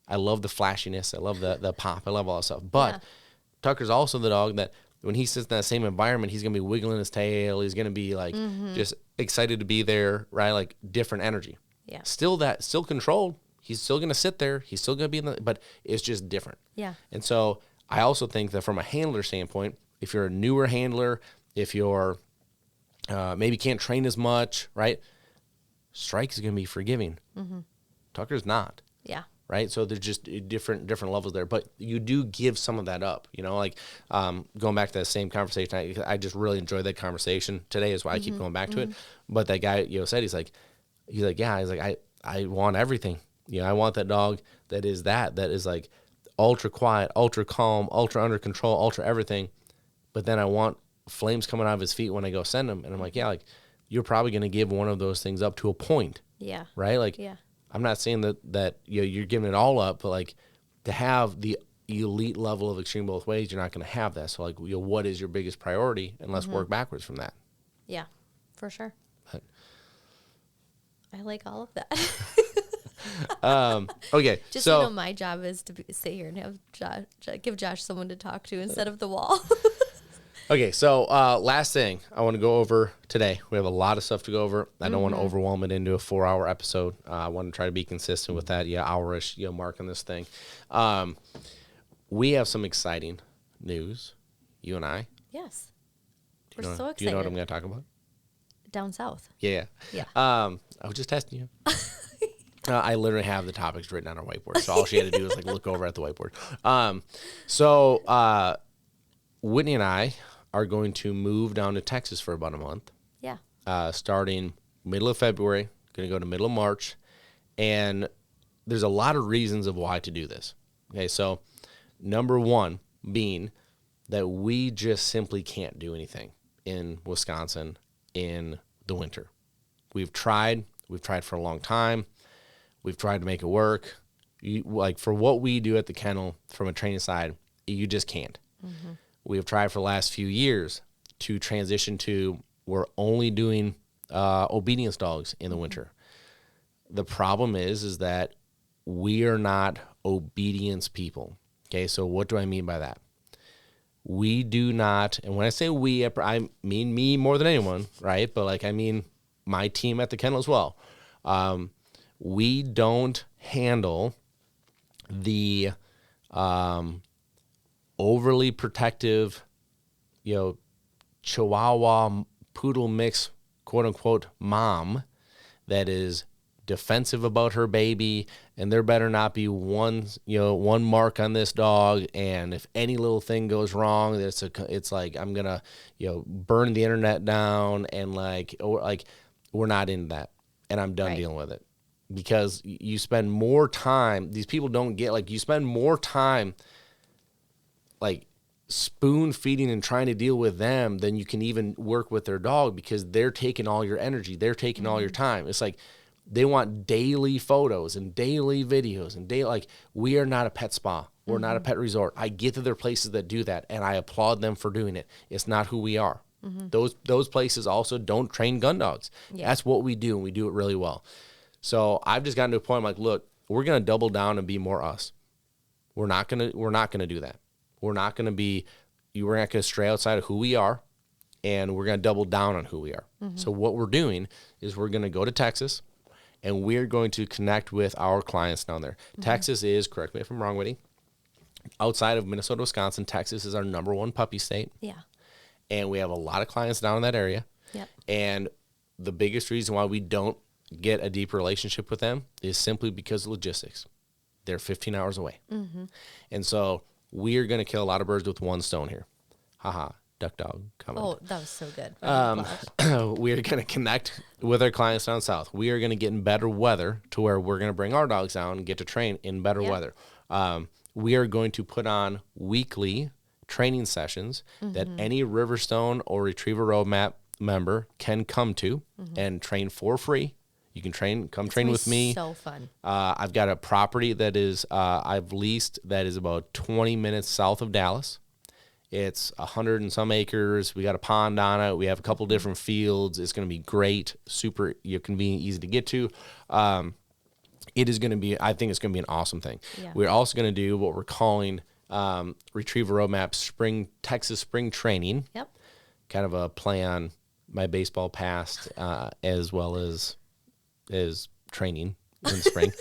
S2: I love the flashiness, I love the pop, I love all that stuff. But Tucker's also the dog that when he sits in that same environment, he's gonna be wiggling his tail, he's gonna be like just excited to be there, right? Like, different energy. Yeah. Still controlled. He's still gonna sit there. He's still gonna be but it's just different. Yeah. And so I also think that from a handler standpoint, if you're a newer handler, if you're maybe can't train as much, right? Strike is going to be forgiving. Tucker's not. Yeah. Right? So there's just different levels there. But you do give some of that up. Like, going back to that same conversation, I just really enjoyed that conversation today, is why I keep going back to it. But that guy, said, he's like, I want everything. I want that dog that is like ultra quiet, ultra calm, ultra under control, ultra everything. But then I want flames coming out of his feet when I go send him. And I'm like, yeah, like, you're probably going to give one of those things up to a point. Yeah. Right? Like, I'm not saying that you're giving it all up, but, like, to have the elite level of extreme both ways, you're not going to have that. So, like, what is your biggest priority? And let's work backwards from that.
S3: Yeah, for sure. But I like all of that.
S2: Okay.
S3: Just so my job is to sit here and have give Josh someone to talk to instead of the wall.
S2: Okay, so last thing I want to go over today. We have a lot of stuff to go over. I don't want to overwhelm it into a 4-hour episode. I want to try to be consistent with that hour-ish mark on this thing. We have some exciting news, you and I.
S3: Yes. We're so excited.
S2: Do you know what I'm going to talk about?
S3: Down south.
S2: Yeah. I was just testing you. I literally have the topics written on our whiteboard, so all she had to do was, like, look over at the whiteboard. So Whitney and I are going to move down to Texas for about a month. Yeah. Starting middle of February, going to go to middle of March. And there's a lot of reasons of why to do this. Okay, so number one being that we just simply can't do anything in Wisconsin in the winter. We've tried for a long time. We've tried to make it work. Like, for what we do at the kennel from a training side, you just can't. We have tried for the last few years to transition to, we're only doing obedience dogs in the winter. The problem is that we are not obedience people. Okay, so what do I mean by that? We do not, and when I say we, I mean me more than anyone, right? But, like, I mean my team at the kennel as well. We don't handle the overly protective, Chihuahua poodle mix, quote unquote, mom that is defensive about her baby, and there better not be one mark on this dog, and if any little thing goes wrong, it's like I'm gonna burn the internet down, and we're not in that, and I'm done dealing with it, because you spend more time. These people don't get, you spend more time spoon feeding and trying to deal with them than you can even work with their dog, because they're taking all your energy, they're taking all your time. It's like they want daily photos and daily videos and we are not a pet spa. We're not a pet resort. I get that there are places that do that, and I applaud them for doing it. It's not who we are. Those places also don't train gun dogs. That's what we do, and we do it really well. So I've just gotten to a point, I'm like, look, we're gonna double down and be more us. We're not gonna do that. We're not gonna stray outside of who we are, and we're gonna double down on who we are. So what we're doing is we're gonna go to Texas, and we're going to connect with our clients down there. Texas is, correct me if I'm wrong, Whitney, outside of Minnesota, Wisconsin, Texas is our #1 puppy state. Yeah. And we have a lot of clients down in that area. Yep. And the biggest reason why we don't get a deep relationship with them is simply because of logistics. They're 15 hours away. And so we are going to kill a lot of birds with one stone here. Haha. Duck dog comment.
S3: Oh, that was so good.
S2: We are going to connect with our clients down south. We are going to get in better weather to where we're going to bring our dogs down and get to train in better weather. We are going to put on weekly training sessions that any Riverstone or Retriever Roadmap member can come to and train for free. You can train with me.
S3: So fun.
S2: I've got a property that is I've leased that is about 20 minutes south of Dallas. It's 100 and some acres. We got a pond on it. We have a couple different fields. It's going to be great, super convenient, easy to get to. It is going to be, I think it's going to be an awesome thing. Yeah. We're also going to do what we're calling Retriever Roadmap Texas Spring Training. Yep. Kind of a play on my baseball past as well as training in spring.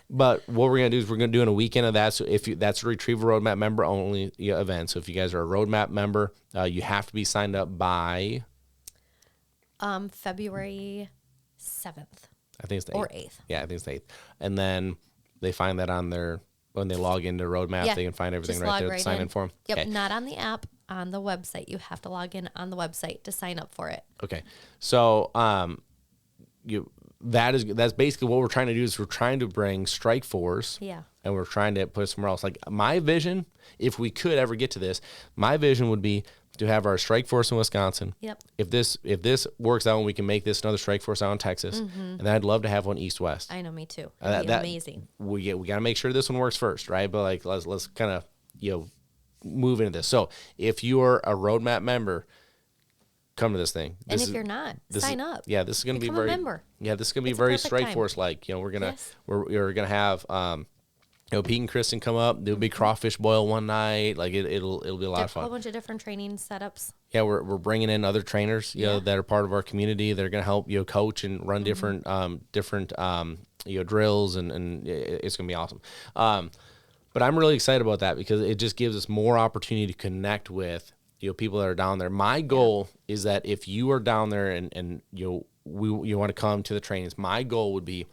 S2: But what we're going to do is we're going to do in a weekend of that. So that's a Retriever Roadmap member only event. So if you guys are a Roadmap member, you have to be signed up by
S3: February 7th.
S2: I think it's the 8th.
S3: Or 8th.
S2: Yeah, I think it's the 8th. And then they find that when they log into Roadmap, they can find everything right there to sign in for them.
S3: Yep, okay. Not on the app, on the website. You have to log in on the website to sign up for it.
S2: Okay. So that's basically what we're trying to do, is we're trying to bring Strike Force. Yeah. And we're trying to put it somewhere else. Like, my vision, if we could ever get to this, my vision would be to have our Strike Force in Wisconsin. Yep. If this works out and we can make this another Strike Force out in Texas, and then I'd love to have one east-west.
S3: I know, me too. That'd be amazing.
S2: We got to make sure this one works first, right? But let's kind of move into this. So if you're a Roadmap member, come to this thing.
S3: If you're not, sign up.
S2: Yeah, this is going to be very.
S3: A member.
S2: Yeah, this is going to be very Strike Force like. We're gonna have Pete and Kristen come up, do a big crawfish boil one night. Like it'll be a lot of fun.
S3: A whole bunch of different training setups.
S2: Yeah, we're bringing in other trainers, that are part of our community. They're going to help coach and run different drills, and it's going to be awesome. But I'm really excited about that because it just gives us more opportunity to connect with people that are down there. My goal is that if you are down there and you want to come to the trainings, my goal would be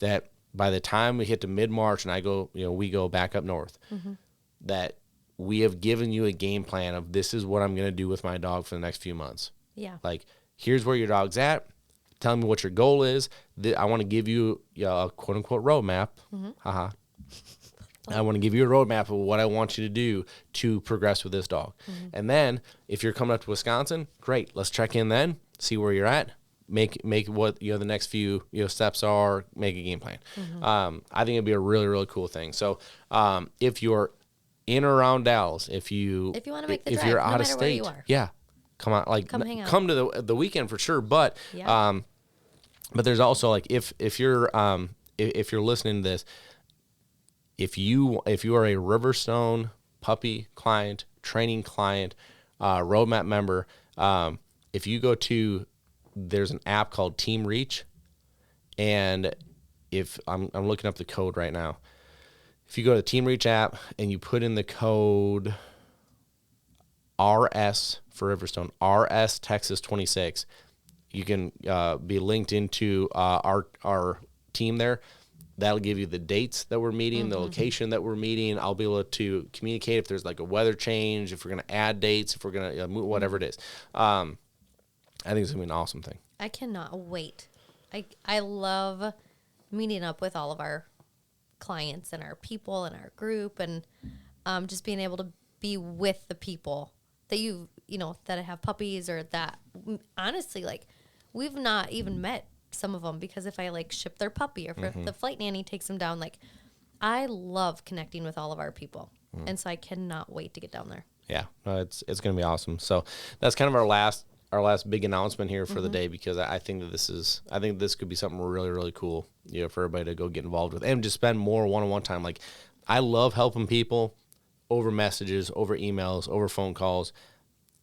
S2: that by the time we hit to mid-March and we go back up north, that we have given you a game plan of this is what I'm going to do with my dog for the next few months. Yeah. Like, here's where your dog's at. Tell me what your goal is. I want to give you a quote-unquote roadmap. Haha. I want to give you a roadmap of what I want you to do to progress with this dog. And then if you're coming up to Wisconsin, great. Let's check in then, see where you're at, make what the next few steps are, make a game plan. I think it'd be a really, really cool thing. So if you're in or around Dallas, if you
S3: want to make the drive,
S2: if you're out
S3: no
S2: of
S3: matter
S2: state,
S3: where you are.
S2: yeah, come on,
S3: come hang out.
S2: Come to the weekend for sure. But but there's also if you're listening to this. If you are a Riverstone puppy client, training client, Roadmap member, if you go to, there's an app called Team Reach, and if I'm looking up the code right now. If you go to the Team Reach app and you put in the code RS for Riverstone, RS Texas 26, you can be linked into our team there. That'll give you the dates that we're meeting, the location that we're meeting. I'll be able to communicate if there's like a weather change, if we're going to add dates, if we're going to move, whatever it is. I think it's going to be an awesome thing.
S3: I cannot wait. I love meeting up with all of our clients and our people and our group, and just being able to be with the people that that have puppies, or that honestly, like, we've not even met some of them, because if I like ship their puppy, or if the flight nanny takes them down, like, I love connecting with all of our people. And so I cannot wait to get down there.
S2: Yeah, no, it's going to be awesome. So that's kind of our last big announcement here for the day, because I think that this could be something really, really cool, for everybody to go get involved with and just spend more one-on-one time. Like, I love helping people over messages, over emails, over phone calls.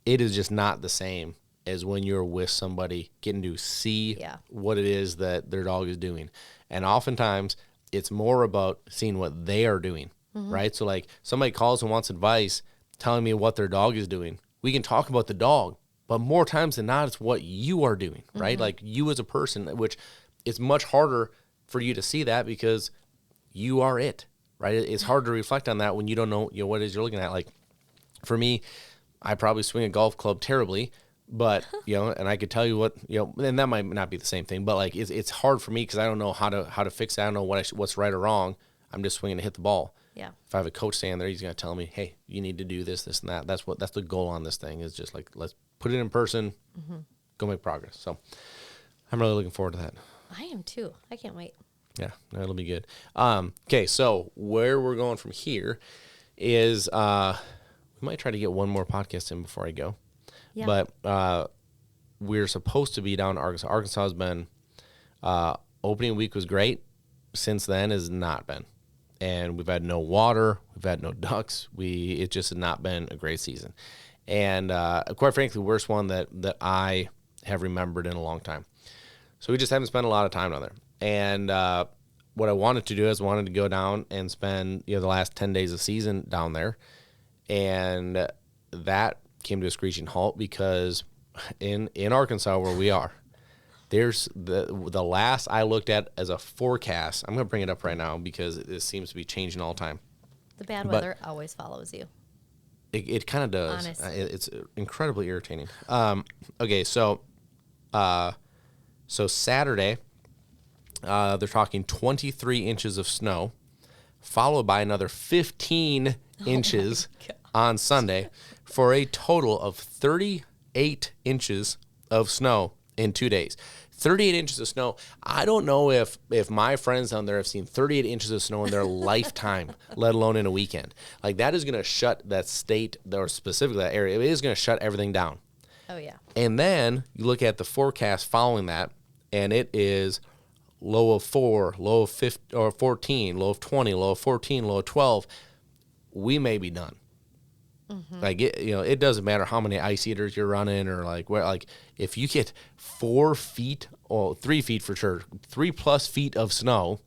S2: It is just not the same as when you're with somebody, getting to see what it is that their dog is doing. And oftentimes it's more about seeing what they are doing, right? So like, somebody calls and wants advice, telling me what their dog is doing. We can talk about the dog, but more times than not, it's what you are doing, right? Like, you as a person, which it's much harder for you to see that because you are it, right? It's hard to reflect on that when you don't know, what it is you're looking at. Like, for me, I probably swing a golf club terribly, but, and I could tell you what, and that might not be the same thing, but like, it's hard for me because I don't know how to fix it. I don't know what's right or wrong. I'm just swinging to hit the ball.
S3: Yeah.
S2: If I have a coach standing there, he's going to tell me, hey, you need to do this, and that. That's the goal on this thing, is just like, let's put it in person, go make progress. So I'm really looking forward to that.
S3: I am too. I can't wait.
S2: Yeah, it'll be good. Okay, so where we're going from here is we might try to get one more podcast in before I go. Yeah. But we're supposed to be down in Arkansas. Arkansas has been, opening week was great. Since then has not been. And we've had no water. We've had no ducks. It just has not been a great season. And quite frankly, the worst one that I have remembered in a long time. So we just haven't spent a lot of time down there. And what I wanted to do is wanted to go down and spend the last 10 days of season down there. And that came to a screeching halt because in Arkansas, where we are, there's the last I looked at as a forecast. I'm going to bring it up right now because it seems to be changing all the time.
S3: The bad weather always follows you.
S2: It kind of does.
S3: Honestly.
S2: It's incredibly irritating. Okay, so Saturday, they're talking 23 inches of snow, followed by another 15 inches on Sunday, for a total of 38 inches of snow in 2 days. 38 inches of snow. I don't know if my friends down there have seen 38 inches of snow in their lifetime, let alone in a weekend. Like, that is going to shut that state, or specifically that area, it is going to shut everything down.
S3: Oh, yeah.
S2: And then you look at the forecast following that, and it is low of 4, low of 15, or 14, low of 20, low of 14, low of 12. We may be done. Like, it doesn't matter how many ice eaters you're running, or like if you get 4 feet, or 3 feet for sure, 3+ feet of snow,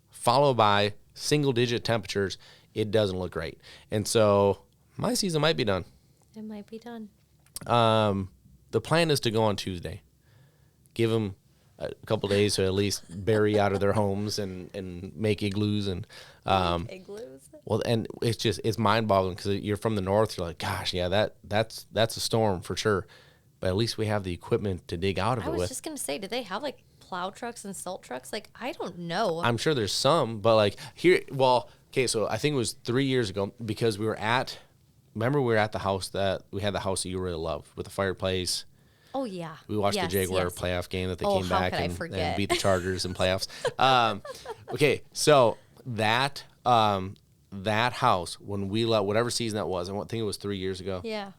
S2: followed by single-digit temperatures, it doesn't look great. And so my season might be done.
S3: It might be done.
S2: The plan is to go on Tuesday. Give them a couple days to at least bury out of their homes and make igloos and
S3: Igloos.
S2: Well, and it's mind-boggling because you're from the north. You're like, gosh, yeah, that's a storm for sure. But at least we have the equipment to dig out of it with.
S3: I was just gonna say, do they have like plow trucks and salt trucks? Like, I don't know.
S2: I'm sure there's some, but like here, well, okay, so I think it was 3 years ago, because remember we were at the house that you really loved with the fireplace.
S3: Oh, yeah.
S2: We watched the Jaguar playoff game that they came back and beat the Chargers in playoffs. Okay, so that house, when we left, whatever season that was, I think it was 3 years ago.
S3: Yeah.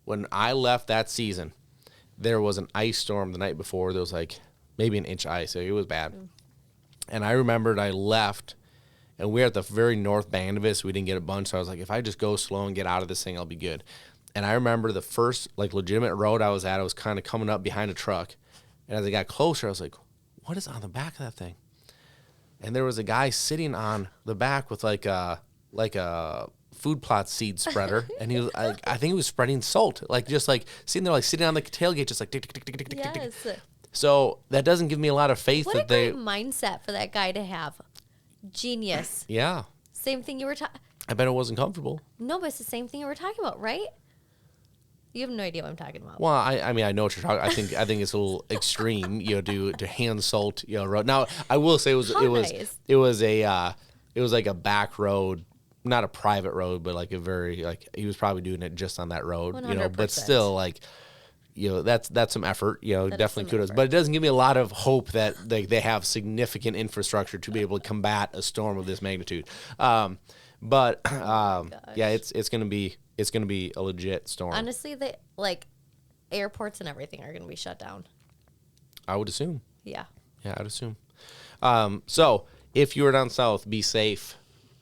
S2: When I left that season, there was an ice storm the night before. There was like maybe an inch of ice. So it was bad. And I remembered I left, and we were at the very north band of it, so we didn't get a bunch. So I was like, if I just go slow and get out of this thing, I'll be good. And I remember the first legitimate road I was at, I was kind of coming up behind a truck. And as I got closer, I was like, what is on the back of that thing? and there was a guy sitting on the back with like a food plot seed spreader, and he was I think he was spreading salt, like just like sitting there, like sitting on the tailgate, just like tick, tick, tick, tick, tick, tick, tick, tick.
S3: Yes.
S2: So that doesn't give me a lot of faith
S3: What
S2: that
S3: a
S2: they.
S3: great mindset for that guy to have. Genius.
S2: Yeah,
S3: Same thing you were talking.
S2: I bet it wasn't comfortable.
S3: No, but it's the same thing you were talking about, right? You have no idea what I'm talking about.
S2: Well, I mean, I know what you're talking. I think it's a little extreme, to hand salt, road. Now, I will say
S3: Nice.
S2: it was like a back road, not a private road, but like a very, like, he was probably doing it just on that road,
S3: 100%.
S2: but still, like, that's some effort, definitely
S3: some
S2: kudos.
S3: effort.
S2: But it doesn't give me a lot of hope that they have significant infrastructure to be able to combat a storm of this magnitude. Yeah, it's gonna be a legit storm.
S3: Honestly, the like airports and everything are going to be shut down.
S2: I would assume.
S3: Yeah.
S2: Yeah, I'd assume. So if you're down south, be safe,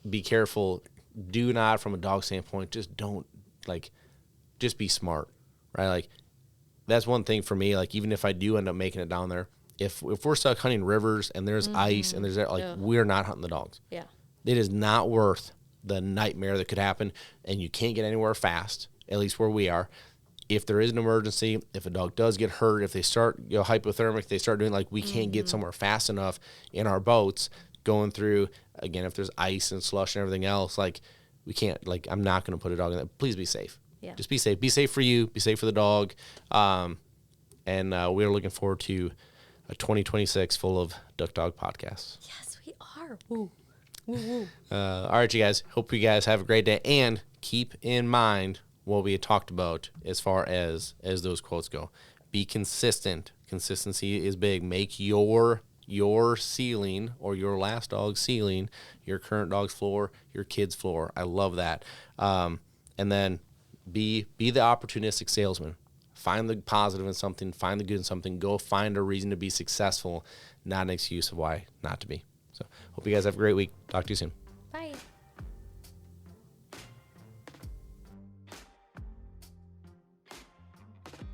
S2: be careful. Do not, from a dog standpoint, just be smart, right? Like, that's one thing for me. Like, even if I do end up making it down there, if we're stuck hunting rivers and there's ice and there's we're not hunting the dogs.
S3: Yeah.
S2: It is not worth the nightmare that could happen, and you can't get anywhere fast, at least where we are. If there is an emergency, if a dog does get hurt, if they start hypothermic, they start doing we can't get somewhere fast enough in our boats going through, again, if there's ice and slush and everything else, we can't, I'm not going to put a dog in that. Please be safe.
S3: Yeah.
S2: Just be safe. Be safe for you. Be safe for the dog. And we're looking forward to a 2026 full of Duck Dog podcasts.
S3: Yes, we are. Woo. Woo, woo.
S2: All right, you guys. Hope you guys have a great day. And keep in mind what we had talked about as far as those quotes go. Be consistent. Consistency is big. Make your ceiling, or your last dog's ceiling, your current dog's floor, your kid's floor. I love that. And then be the opportunistic salesman. Find the positive in something. Find the good in something. Go find a reason to be successful, not an excuse of why not to be. So hope you guys have a great week. Talk to you soon.